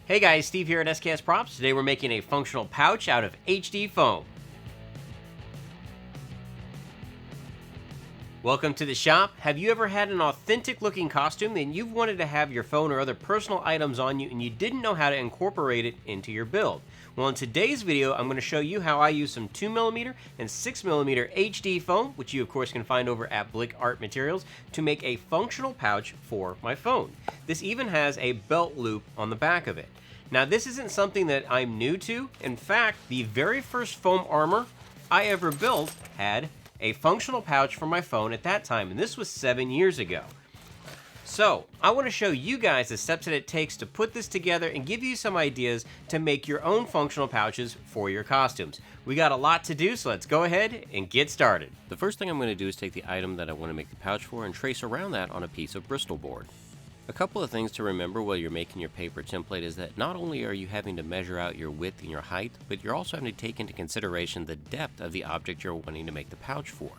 Hey guys, Steve here at SKS Props. Today we're making a functional pouch out of HD foam. Welcome to the shop. Have you ever had an authentic looking costume and you've wanted to have your phone or other personal items on you and you didn't know how to incorporate it into your build? Well, in today's video, I'm going to show you how I use some 2mm and 6mm HD foam, which you of course can find over at Blick Art Materials, to make a functional pouch for my phone. This even has a belt loop on the back of it. Now, this isn't something that I'm new to. In fact, the very first foam armor I ever built had a functional pouch for my phone at that time, and this was 7 years ago. So, I want to show you guys the steps that it takes to put this together and give you some ideas to make your own functional pouches for your costumes. We got a lot to do, so let's go ahead and get started. The first thing I'm going to do is take the item that I want to make the pouch for and trace around that on a piece of Bristol board. A couple of things to remember while you're making your paper template is that not only are you having to measure out your width and your height, but you're also having to take into consideration the depth of the object you're wanting to make the pouch for.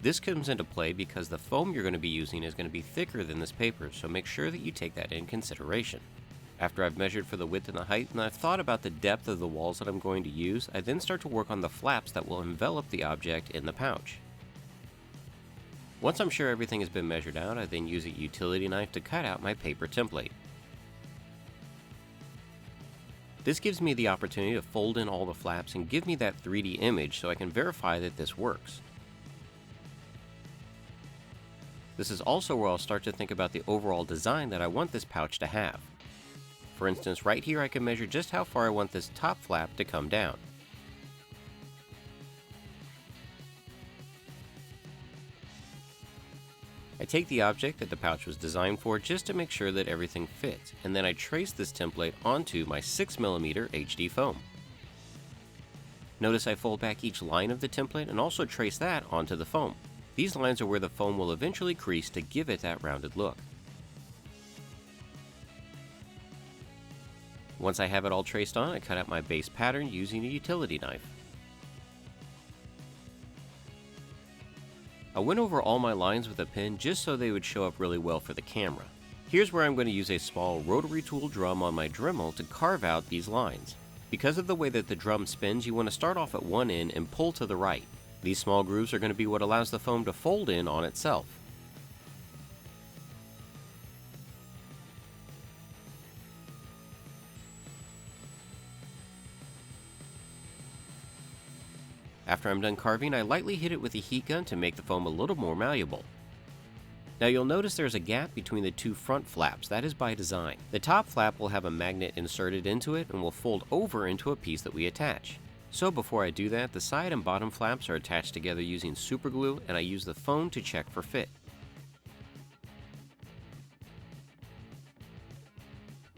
This comes into play because the foam you're going to be using is going to be thicker than this paper, so make sure that you take that in consideration. After I've measured for the width and the height, and I've thought about the depth of the walls that I'm going to use, I then start to work on the flaps that will envelop the object in the pouch. Once I'm sure everything has been measured out, I then use a utility knife to cut out my paper template. This gives me the opportunity to fold in all the flaps and give me that 3D image so I can verify that this works. This is also where I'll start to think about the overall design that I want this pouch to have. For instance, right here I can measure just how far I want this top flap to come down. I take the object that the pouch was designed for just to make sure that everything fits, and then I trace this template onto my 6mm HD foam. Notice I fold back each line of the template and also trace that onto the foam. These lines are where the foam will eventually crease to give it that rounded look. Once I have it all traced on, I cut out my base pattern using a utility knife. I went over all my lines with a pen just so they would show up really well for the camera. Here's where I'm going to use a small rotary tool drum on my Dremel to carve out these lines. Because of the way that the drum spins, you want to start off at one end and pull to the right. These small grooves are going to be what allows the foam to fold in on itself. After I'm done carving, I lightly hit it with a heat gun to make the foam a little more malleable. Now you'll notice there's a gap between the two front flaps. That is by design. The top flap will have a magnet inserted into it and will fold over into a piece that we attach. So before I do that, the side and bottom flaps are attached together using super glue, and I use the foam to check for fit.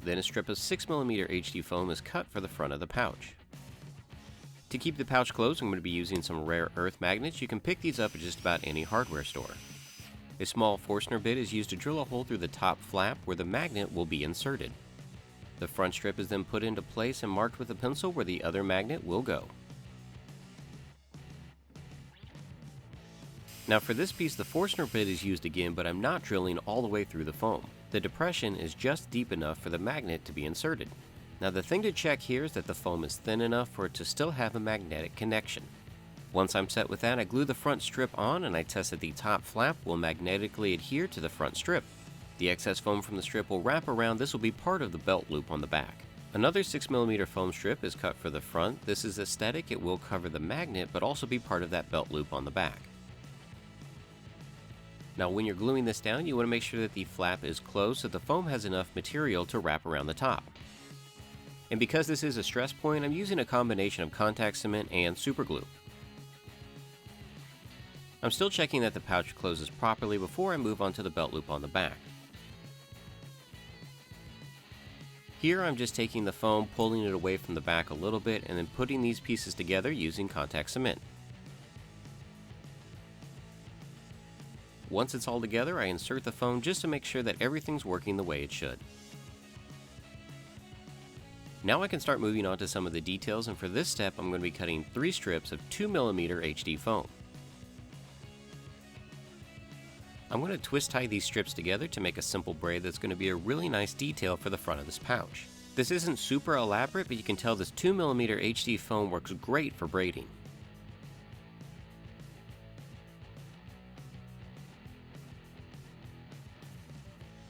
Then a strip of 6mm HD foam is cut for the front of the pouch. To keep the pouch closed, I'm going to be using some rare earth magnets. You can pick these up at just about any hardware store. A small Forstner bit is used to drill a hole through the top flap where the magnet will be inserted. The front strip is then put into place and marked with a pencil where the other magnet will go. Now for this piece, the Forstner bit is used again, but I'm not drilling all the way through the foam. The depression is just deep enough for the magnet to be inserted. Now the thing to check here is that the foam is thin enough for it to still have a magnetic connection. Once I'm set with that, I glue the front strip on and I test that the top flap will magnetically adhere to the front strip. The excess foam from the strip will wrap around. This will be part of the belt loop on the back. Another 6mm foam strip is cut for the front. This is aesthetic. It will cover the magnet but also be part of that belt loop on the back. Now when you're gluing this down, you want to make sure that the flap is closed so the foam has enough material to wrap around the top. And because this is a stress point, I'm using a combination of contact cement and super glue. I'm still checking that the pouch closes properly before I move on to the belt loop on the back. Here I'm just taking the foam, pulling it away from the back a little bit, and then putting these pieces together using contact cement. Once it's all together, I insert the foam just to make sure that everything's working the way it should. Now I can start moving on to some of the details, and for this step I'm going to be cutting 3 strips of 2mm HD foam. I'm going to twist tie these strips together to make a simple braid that's going to be a really nice detail for the front of this pouch. This isn't super elaborate, but you can tell this 2mm HD foam works great for braiding.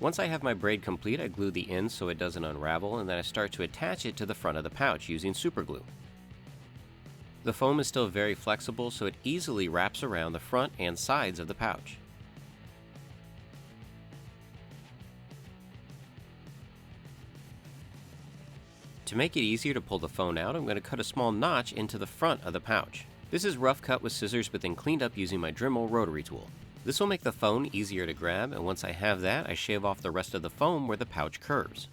Once I have my braid complete, I glue the ends so it doesn't unravel, and then I start to attach it to the front of the pouch using super glue. The foam is still very flexible, so it easily wraps around the front and sides of the pouch. To make it easier to pull the phone out, I'm going to cut a small notch into the front of the pouch. This is rough cut with scissors, but then cleaned up using my Dremel rotary tool. This will make the phone easier to grab, and once I have that, I shave off the rest of the foam where the pouch curves.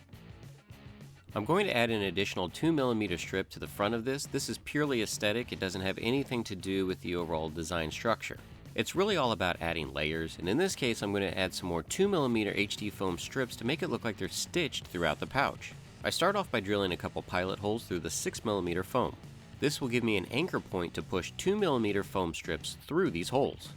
I'm going to add an additional 2mm strip to the front of this. This is purely aesthetic. It doesn't have anything to do with the overall design structure. It's really all about adding layers, and in this case I'm going to add some more 2mm HD foam strips to make it look like they're stitched throughout the pouch. I start off by drilling a couple pilot holes through the 6mm foam. This will give me an anchor point to push 2mm foam strips through these holes.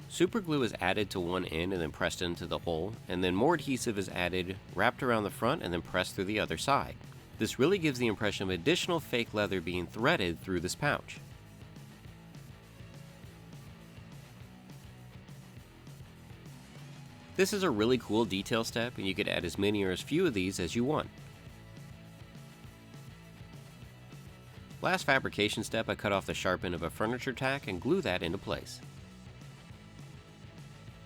Super glue is added to one end and then pressed into the hole, and then more adhesive is added, wrapped around the front, and then pressed through the other side. This really gives the impression of additional fake leather being threaded through this pouch. This is a really cool detail step, and you could add as many or as few of these as you want. Last fabrication step, I cut off the sharp end of a furniture tack and glue that into place.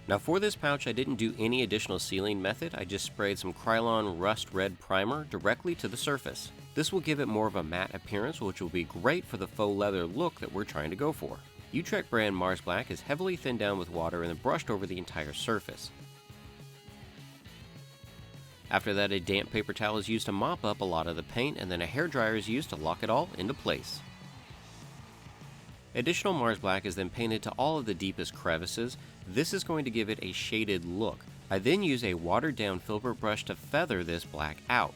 Now for this pouch, I didn't do any additional sealing method. I just sprayed some Krylon Rust Red primer directly to the surface. This will give it more of a matte appearance, which will be great for the faux leather look that we're trying to go for. Utrecht brand Mars Black is heavily thinned down with water and then brushed over the entire surface. After that, a damp paper towel is used to mop up a lot of the paint, and then a hairdryer is used to lock it all into place. Additional Mars Black is then painted to all of the deepest crevices. This is going to give it a shaded look. I then use a watered down filbert brush to feather this black out.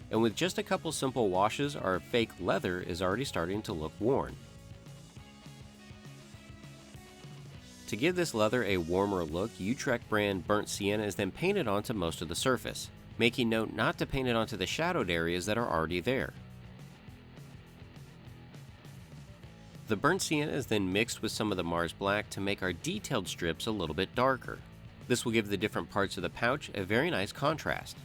And with just a couple simple washes, our fake leather is already starting to look worn. To give this leather a warmer look, Utrecht brand Burnt Sienna is then painted onto most of the surface, making note not to paint it onto the shadowed areas that are already there. The Burnt Sienna is then mixed with some of the Mars Black to make our detailed strips a little bit darker. This will give the different parts of the pouch a very nice contrast.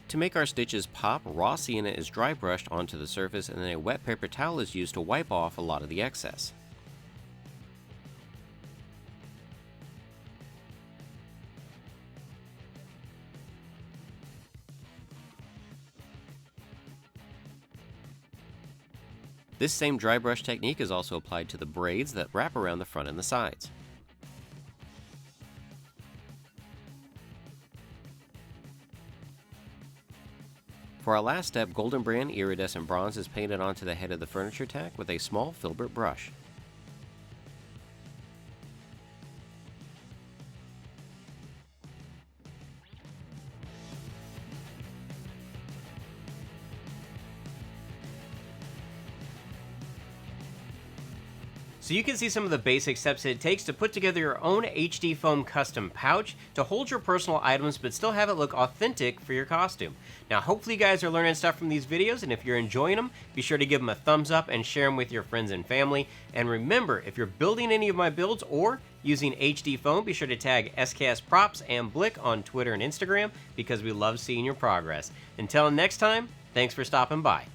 To make our stitches pop, raw sienna is dry brushed onto the surface, and then a wet paper towel is used to wipe off a lot of the excess. This same dry brush technique is also applied to the braids that wrap around the front and the sides. For our last step, Golden Brand Iridescent Bronze is painted onto the head of the furniture tack with a small filbert brush. So you can see some of the basic steps it takes to put together your own HD foam custom pouch to hold your personal items but still have it look authentic for your costume. Now hopefully you guys are learning stuff from these videos, and if you're enjoying them, be sure to give them a thumbs up and share them with your friends and family. And remember, if you're building any of my builds or using HD foam, be sure to tag SKS Props and Blick on Twitter and Instagram because we love seeing your progress. Until next time, thanks for stopping by.